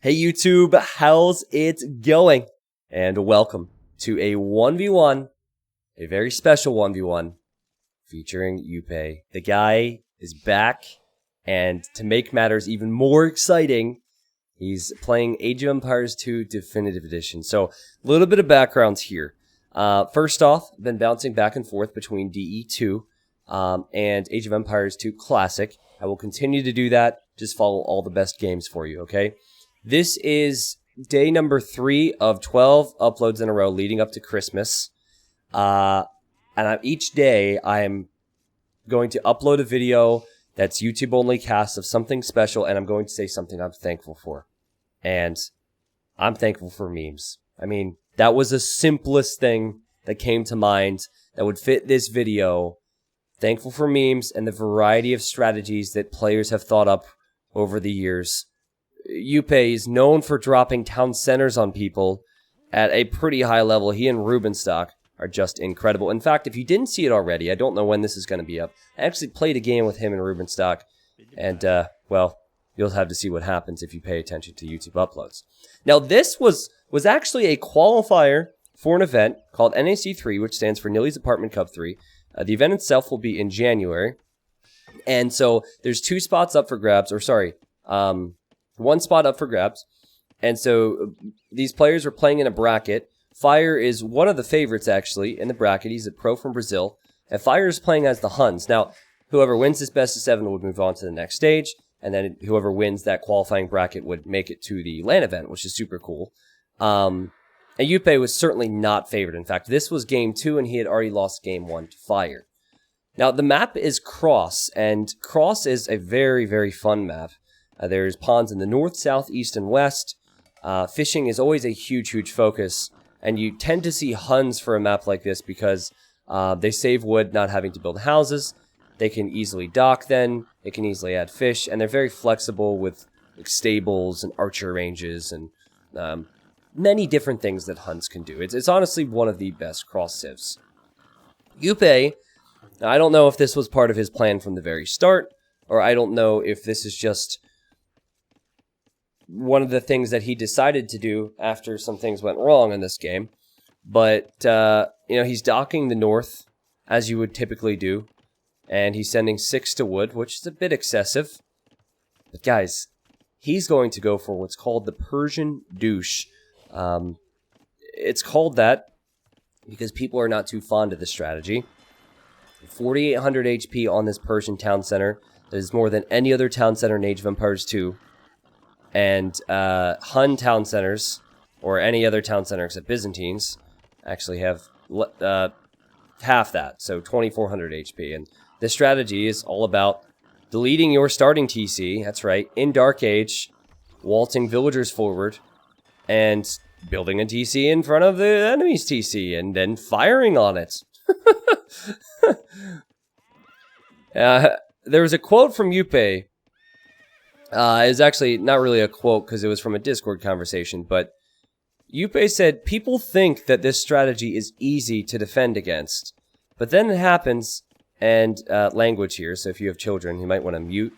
Hey YouTube, how's it going? And welcome to a 1v1, a very special 1v1 featuring Jupe. The guy is back, and to make matters even more exciting, he's playing Age of Empires 2 Definitive Edition. So, a little bit of background here. First off, been bouncing back and forth between DE2 and Age of Empires 2 Classic. I will continue to do that. Just follow all the best games for you, okay? This is day number 3 of 12 uploads in a row leading up to Christmas. Each day I am going to upload a video that's YouTube only cast of something special, and I'm going to say something I'm thankful for. And I'm thankful for memes. I mean, that was the simplest thing that came to mind that would fit this video. Thankful for memes and the variety of strategies that players have thought up over the years. Jupe is known for dropping town centers on people at a pretty high level. He and Rubenstock are just incredible. In fact, if you didn't see it already, I don't know when this is going to be up. I actually played a game with him and Rubenstock, and, well, you'll have to see what happens if you pay attention to YouTube uploads. Now, this was actually a qualifier for an event called NAC3, which stands for Nilly's Apartment Cup 3. The event itself will be in January, and so there's 2 spots up for grabs, or sorry, 1 spot up for grabs. And so these players are playing in a bracket. Fire is one of the favorites, actually, in the bracket. He's a pro from Brazil. And Fire is playing as the Huns. Now, whoever wins this best of 7 would move on to the next stage. And then whoever wins that qualifying bracket would make it to the LAN event, which is super cool. And Jupe was certainly not favored. In fact, this was game 2, and he had already lost game 1 to Fire. Now, the map is Cross. And Cross is a very, very fun map. There's ponds in the north, south, east, and west. Fishing is always a huge, huge focus. And you tend to see Huns for a map like this because they save wood not having to build houses. They can easily dock then. They can easily add fish. And they're very flexible with like, stables and archer ranges and many different things that Huns can do. It's honestly one of the best cross civs. Jupe, I don't know if this was part of his plan from the very start, or I don't know if this is just one of the things that he decided to do after some things went wrong in this game. But, he's docking the north, as you would typically do. And he's sending 6 to wood, which is a bit excessive. But guys, he's going to go for what's called the Persian douche. It's called that because people are not too fond of this strategy. 4,800 HP on this Persian town center. That is more than any other town center in Age of Empires 2. And Hun town centers, or any other town center except Byzantines, actually have half that, so 2,400 HP. And this strategy is all about deleting your starting TC, that's right, in Dark Age, waltzing villagers forward, and building a TC in front of the enemy's TC, and then firing on it. There was a quote from Jupe. It's actually not really a quote because it was from a Discord conversation, but Jupe said, people think that this strategy is easy to defend against, but then it happens, and language here, so if you have children, you might want to mute.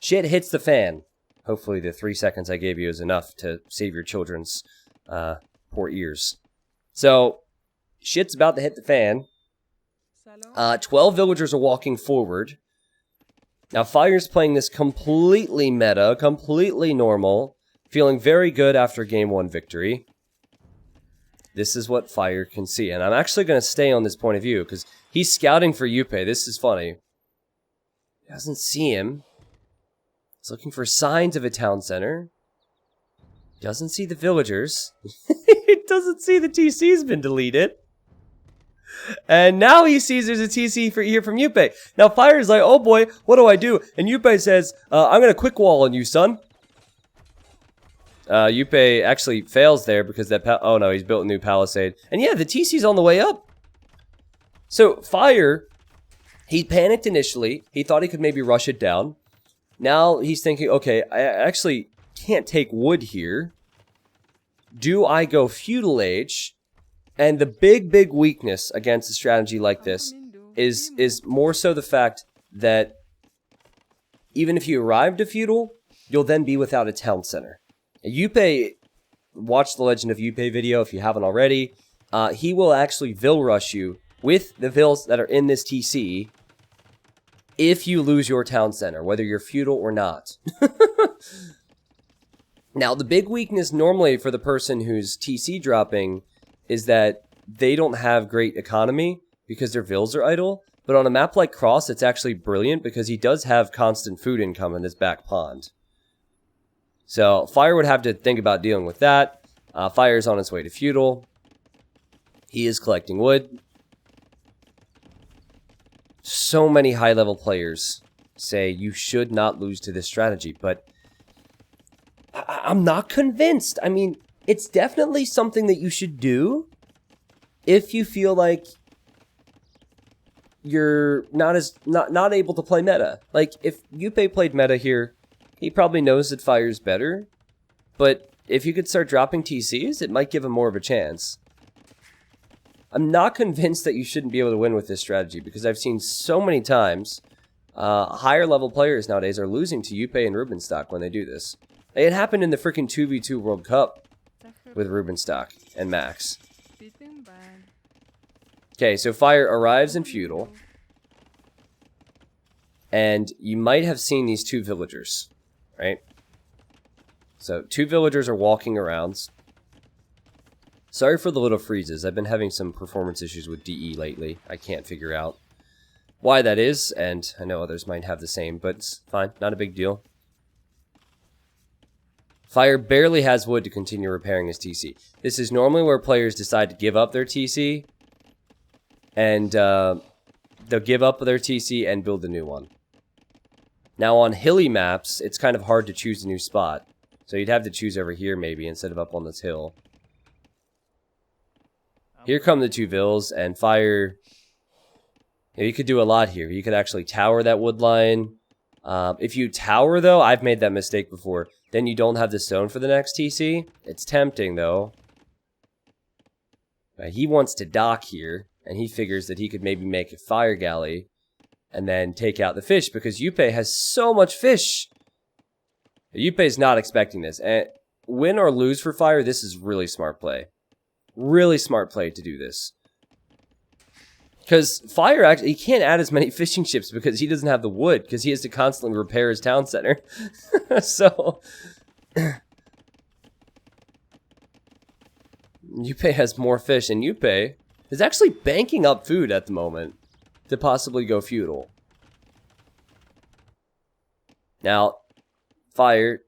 Shit hits the fan. Hopefully the 3 seconds I gave you is enough to save your children's poor ears. So, shit's about to hit the fan. 12 villagers are walking forward. Now, Fire's playing this completely meta, completely normal, feeling very good after game 1 victory. This is what Fire can see, and I'm actually going to stay on this point of view, because he's scouting for Jupe. This is funny. He doesn't see him. He's looking for signs of a town center. He doesn't see the villagers. He doesn't see the TC's been deleted. And now he sees there's a TC here from Jupe. Now Fire's like, oh boy, what do I do? And Jupe says, I'm going to quick wall on you, son. Jupe actually fails there because that, oh no, he's built a new palisade. And yeah, the TC's on the way up. So Fire, he panicked initially. He thought he could maybe rush it down. Now he's thinking, okay, I actually can't take wood here. Do I go feudal age? And the big weakness against a strategy like this is more so the fact that even if you arrive to feudal, you'll then be without a town center. Jupe, watch the Legend of Jupe video if you haven't already. He will actually Vil rush you with the Vils that are in this TC if you lose your town center, whether you're feudal or not. Now, the big weakness normally for the person who's TC dropping is that they don't have great economy because their Vils are idle. But on a map like Cross, it's actually brilliant because he does have constant food income in his back pond. So, Fire would have to think about dealing with that. Fire's on his way to feudal. He is collecting wood. So many high-level players say you should not lose to this strategy, but I'm not convinced. I mean, it's definitely something that you should do if you feel like you're not able to play meta. Like, if Jupe played meta here, he probably knows that Fire's better, but if you could start dropping TCs, it might give him more of a chance. I'm not convinced that you shouldn't be able to win with this strategy, because I've seen so many times higher level players nowadays are losing to Jupe and Rubenstock when they do this. It happened in the freaking 2v2 World Cup with Rubenstock and Max. Okay, so Fire arrives in feudal, and you might have seen these two villagers, right? So, two villagers are walking around. Sorry for the little freezes. I've been having some performance issues with DE lately. I can't figure out why that is, and I know others might have the same, but it's fine. Not a big deal. Fire barely has wood to continue repairing his TC. This is normally where players decide to give up their TC, and they'll give up their TC and build a new one. Now on hilly maps, it's kind of hard to choose a new spot. So you'd have to choose over here maybe instead of up on this hill. Here come the two Vils, and Fire... You could do a lot here. You could actually tower that wood line. If you tower, though, I've made that mistake before, then you don't have the stone for the next TC. It's tempting, though. He wants to dock here, and he figures that he could maybe make a fire galley and then take out the fish, because Jupe has so much fish. Jupe's not expecting this. And win or lose for Fire, this is really smart play. Really smart play to do this. Because Fire, actually, he can't add as many fishing ships because he doesn't have the wood, because he has to constantly repair his town center. So, Jupe has more fish, and Jupe is actually banking up food at the moment to possibly go feudal. Now, Fire,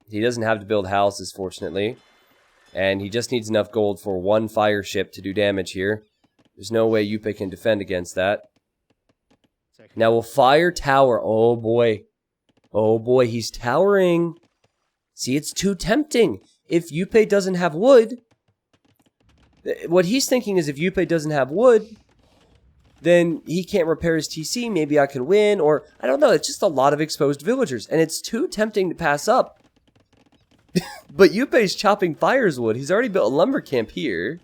he doesn't have to build houses, fortunately, and he just needs enough gold for one fire ship to do damage here. There's no way Jupe can defend against that. Now, will Fire tower? Oh, boy. Oh, boy, he's towering. See, it's too tempting. If Jupe doesn't have wood, what he's thinking is if Jupe doesn't have wood, then he can't repair his TC. Maybe I can win, or I don't know. It's just a lot of exposed villagers, and it's too tempting to pass up. But Jupe's chopping Fire's wood. He's already built a lumber camp here.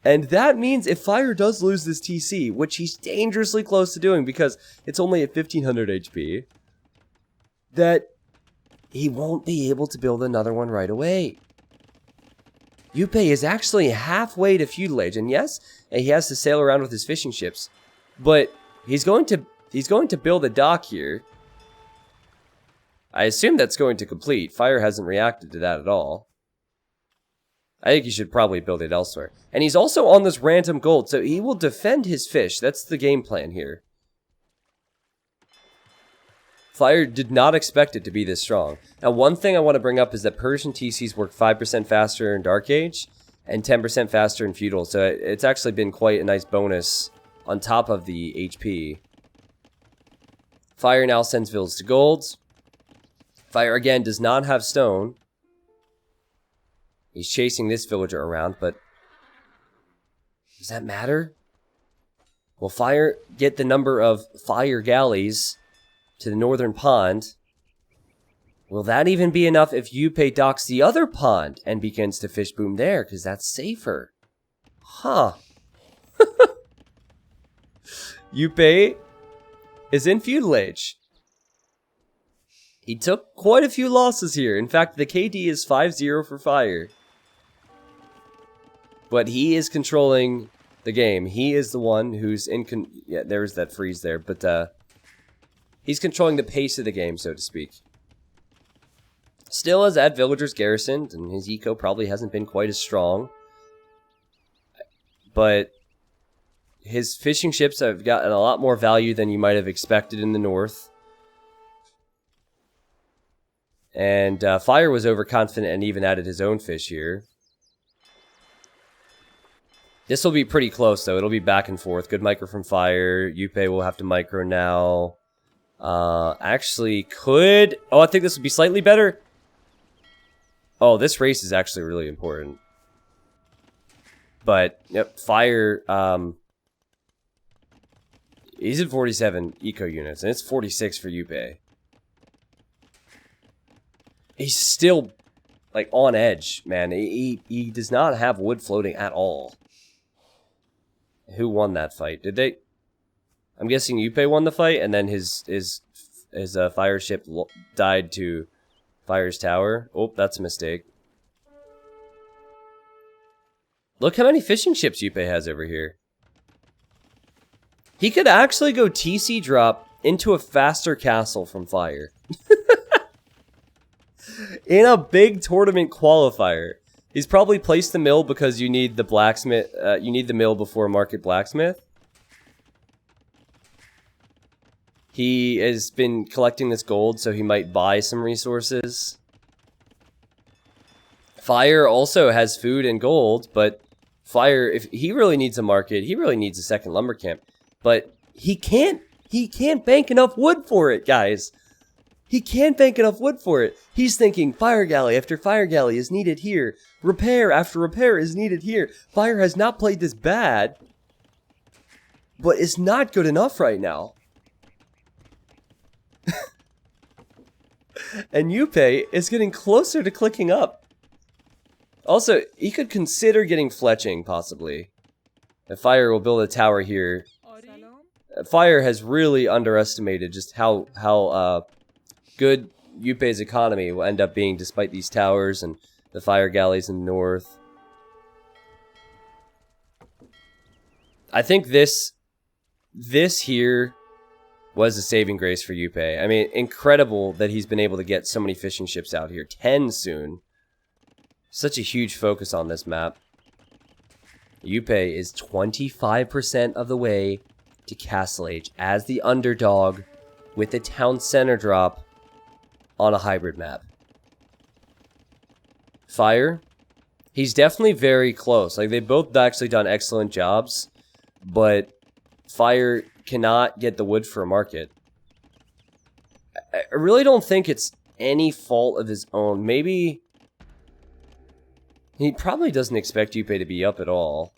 And that means if Fire does lose this TC, which he's dangerously close to doing because it's only at 1500 HP, that he won't be able to build another one right away. Jupe is actually halfway to feudal age, and yes, he has to sail around with his fishing ships, but he's going to build a dock here. I assume that's going to complete. Fire hasn't reacted to that at all. I think he should probably build it elsewhere. And he's also on this random gold, so he will defend his fish. That's the game plan here. Fire did not expect it to be this strong. Now, one thing I want to bring up is that Persian TCs work 5% faster in Dark Age and 10% faster in Feudal, so it's actually been quite a nice bonus on top of the HP. Fire now sends Vils to golds. Fire, again, does not have stone. He's chasing this villager around, but does that matter? Will Fire get the number of fire galleys to the northern pond? Will that even be enough if Jupe docks the other pond and begins to fish boom there? Because that's safer. Huh. Jupe is in feudal age. He took quite a few losses here. In fact, the KD is 5-0 for Fire. But he is controlling the game. He is the one who's in... yeah, there's that freeze there. But he's controlling the pace of the game, so to speak. Still has had villagers garrisoned, and his eco probably hasn't been quite as strong. But his fishing ships have gotten a lot more value than you might have expected in the north. And Fire was overconfident and even added his own fish here. This will be pretty close, though. It'll be back and forth. Good micro from Fire. Jupe will have to micro now. Actually, could... oh, I think this would be slightly better. Oh, this race is actually really important. But, yep, Fire... he's at 47 eco units, and it's 46 for Jupe. He's still, like, on edge, man. He does not have wood floating at all. Who won that fight? Did they? I'm guessing Jupe won the fight, and then his fire ship died to Fire's tower. Oh, that's a mistake. Look how many fishing ships Jupe has over here. He could actually go TC drop into a faster castle from Fire. In a big tournament qualifier. He's probably placed the mill because you need the blacksmith. You need the mill before market blacksmith. He has been collecting this gold, so he might buy some resources. Fire also has food and gold, but Fire, if he really needs a market, he really needs a second lumber camp. But he can't bank enough wood for it, guys. He can't bank enough wood for it. He's thinking fire galley after fire galley is needed here. Repair after repair is needed here. Fire has not played this bad, but it's not good enough right now. And Jupe is getting closer to clicking up. Also, he could consider getting fletching, possibly. And Fire will build a tower here. Fire has really underestimated just how good Jupe's economy will end up being despite these towers and the fire galleys in the north. I think this here was a saving grace for Jupe. I mean, incredible that he's been able to get so many fishing ships out here. 10 soon. Such a huge focus on this map. Jupe is 25% of the way to Castle Age as the underdog with the town center drop on a hybrid map. Fire, he's definitely very close. Like, they've both actually done excellent jobs, but Fire cannot get the wood for a market. I really don't think it's any fault of his own. Maybe he probably doesn't expect Jupe to be up at all.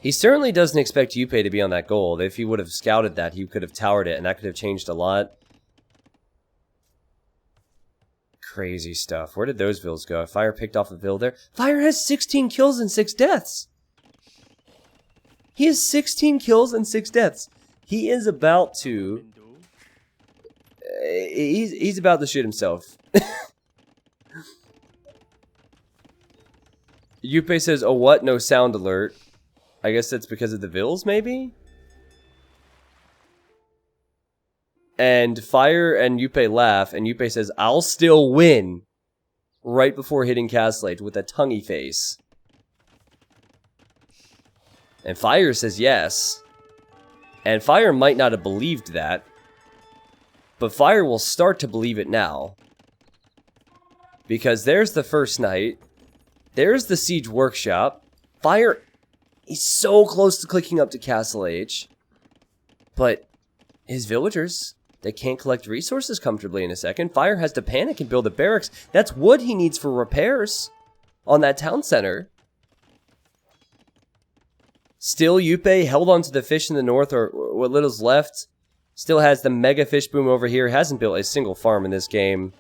He certainly doesn't expect Jupe to be on that gold. If he would have scouted that, he could have towered it, and that could have changed a lot. Crazy stuff. Where did those vills go? Fire picked off a vill there. Fire has 16 kills and 6 deaths. He has 16 kills and 6 deaths. He is about to... he's about to shoot himself. Jupe says, oh what? No sound alert. I guess that's because of the vills, maybe? And Fire and Jupe laugh, and Jupe says, I'll still win. Right before hitting Castle Age with a tonguey face. And Fire says yes. And Fire might not have believed that. But Fire will start to believe it now. Because there's the first night. There's the Siege Workshop. Fire... he's so close to clicking up to Castle Age. But his villagers, they can't collect resources comfortably in a second. Fire has to panic and build a barracks. That's wood he needs for repairs on that town center. Still, Jupe held on to the fish in the north, or what little's left. Still has the mega fish boom over here. Hasn't built a single farm in this game.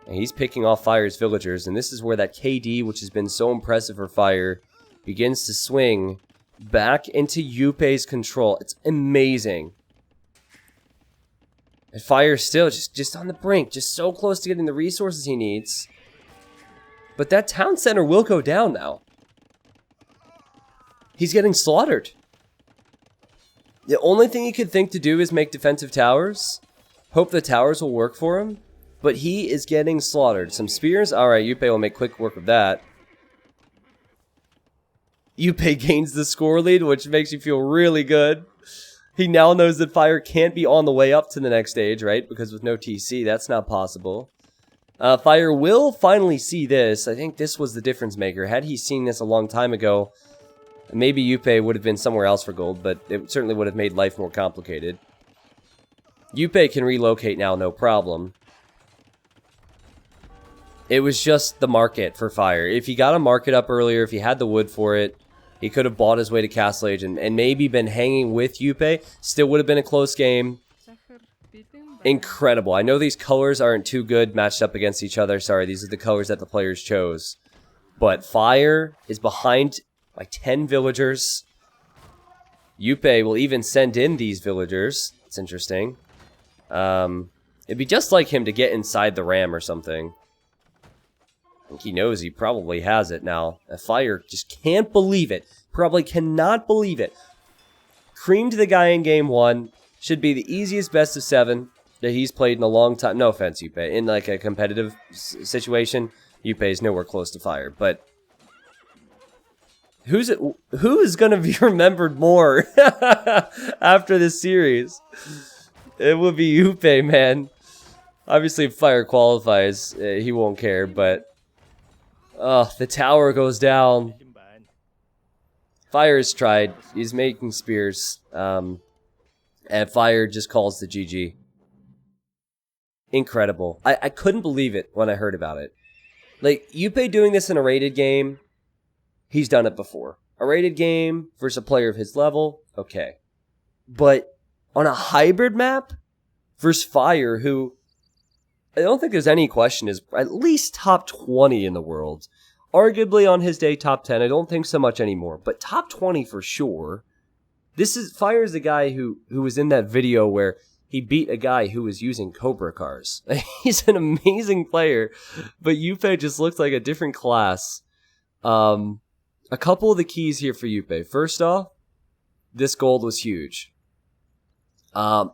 And he's picking off Fire's villagers. And this is where that KD, which has been so impressive for Fire, begins to swing back into Jupe's control. It's amazing. And Fire still just on the brink, just so close to getting the resources he needs. But that town center will go down now. He's getting slaughtered. The only thing he could think to do is make defensive towers. Hope the towers will work for him. But he is getting slaughtered. Some spears. Alright, Jupe will make quick work of that. Jupe gains the score lead, which makes you feel really good. He now knows that Fire can't be on the way up to the next stage, right? Because with no TC, that's not possible. Fire will finally see this. I think this was the difference maker. Had he seen this a long time ago, maybe Jupe would have been somewhere else for gold, but it certainly would have made life more complicated. Jupe can relocate now, no problem. It was just the market for Fire. If he got a market up earlier, if he had the wood for it, he could have bought his way to Castle Age and maybe been hanging with Jupe. Still would have been a close game. Incredible. I know these colors aren't too good matched up against each other. Sorry, these are the colors that the players chose. But Fire is behind by 10 villagers. Jupe will even send in these villagers. It's interesting. It'd be just like him to get inside the ram or something. I think he knows he probably has it now. Fire just can't believe it. Probably cannot believe it. Creamed the guy in game 1. Should be the easiest best of 7 that he's played in a long time. No offense, Jupe. In like a competitive situation, Jupe is nowhere close to Fire. But who is going to be remembered more after this series? It would be Jupe, man. Obviously, if Fire qualifies, he won't care, but oh, the tower goes down. Fire's tried. He's making spears. And Fire just calls the GG. Incredible. I couldn't believe it when I heard about it. Like, Jupe doing this in a rated game, he's done it before. A rated game versus a player of his level, okay. But on a hybrid map versus Fire, who I don't think there's any question is at least top 20 in the world. Arguably on his day, top 10. I don't think so much anymore, but top 20 for sure. Fire is the guy who was in that video where he beat a guy who was using Cobra cars. He's an amazing player, but Jupe just looks like a different class. A couple of the keys here for Jupe. First off, this gold was huge.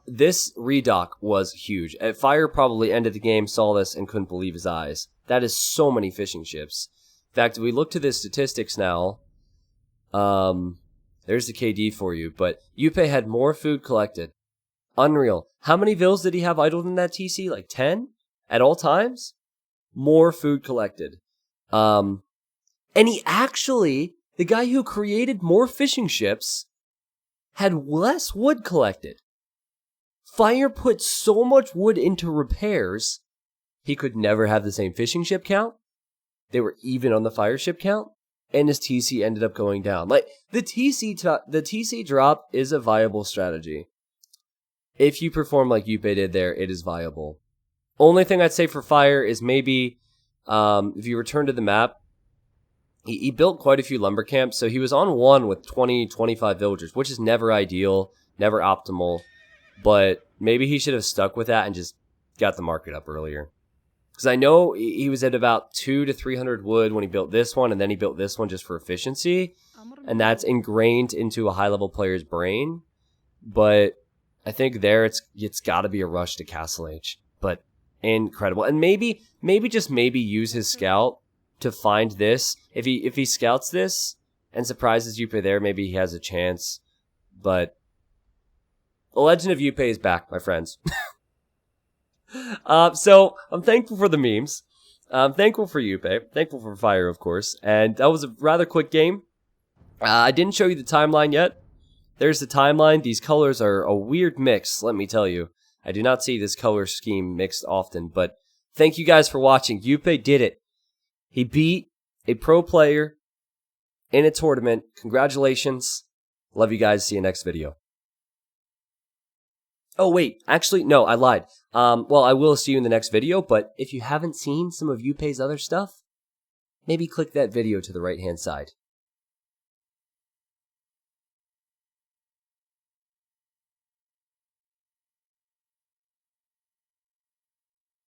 This redock was huge. Fire probably ended the game, saw this, and couldn't believe his eyes. That is so many fishing ships. In fact, if we look to the statistics now, there's the KD for you, but Jupe had more food collected. Unreal. How many vills did he have idled in that TC? Like 10? At all times? More food collected. And he actually, the guy who created more fishing ships, had less wood collected. Fire put so much wood into repairs, he could never have the same fishing ship count. They were even on the fire ship count, and his TC ended up going down. Like, the TC drop is a viable strategy. If you perform like Jupe did there, it is viable. Only thing I'd say for Fire is maybe, if you return to the map, he built quite a few lumber camps, so he was on one with 20, 25 villagers, which is never ideal, never optimal. But maybe he should have stuck with that and just got the market up earlier. Because I know he was at about 200 to 300 wood when he built this one, and then he built this one just for efficiency. And that's ingrained into a high-level player's brain. But I think there it's got to be a rush to Castle Age. But incredible. And maybe just use his scout to find this. If he scouts this and surprises Jupe there, maybe he has a chance. But the Legend of Jupe is back, my friends. So I'm thankful for the memes. I'm thankful for Jupe. Thankful for Fire, of course. And that was a rather quick game. I didn't show you the timeline yet. There's the timeline. These colors are a weird mix, let me tell you. I do not see this color scheme mixed often. But thank you guys for watching. Jupe did it. He beat a pro player in a tournament. Congratulations. Love you guys. See you next video. Oh, wait. Actually, no, I lied. Well, I will see you in the next video, but if you haven't seen some of Jupe's other stuff, maybe click that video to the right-hand side.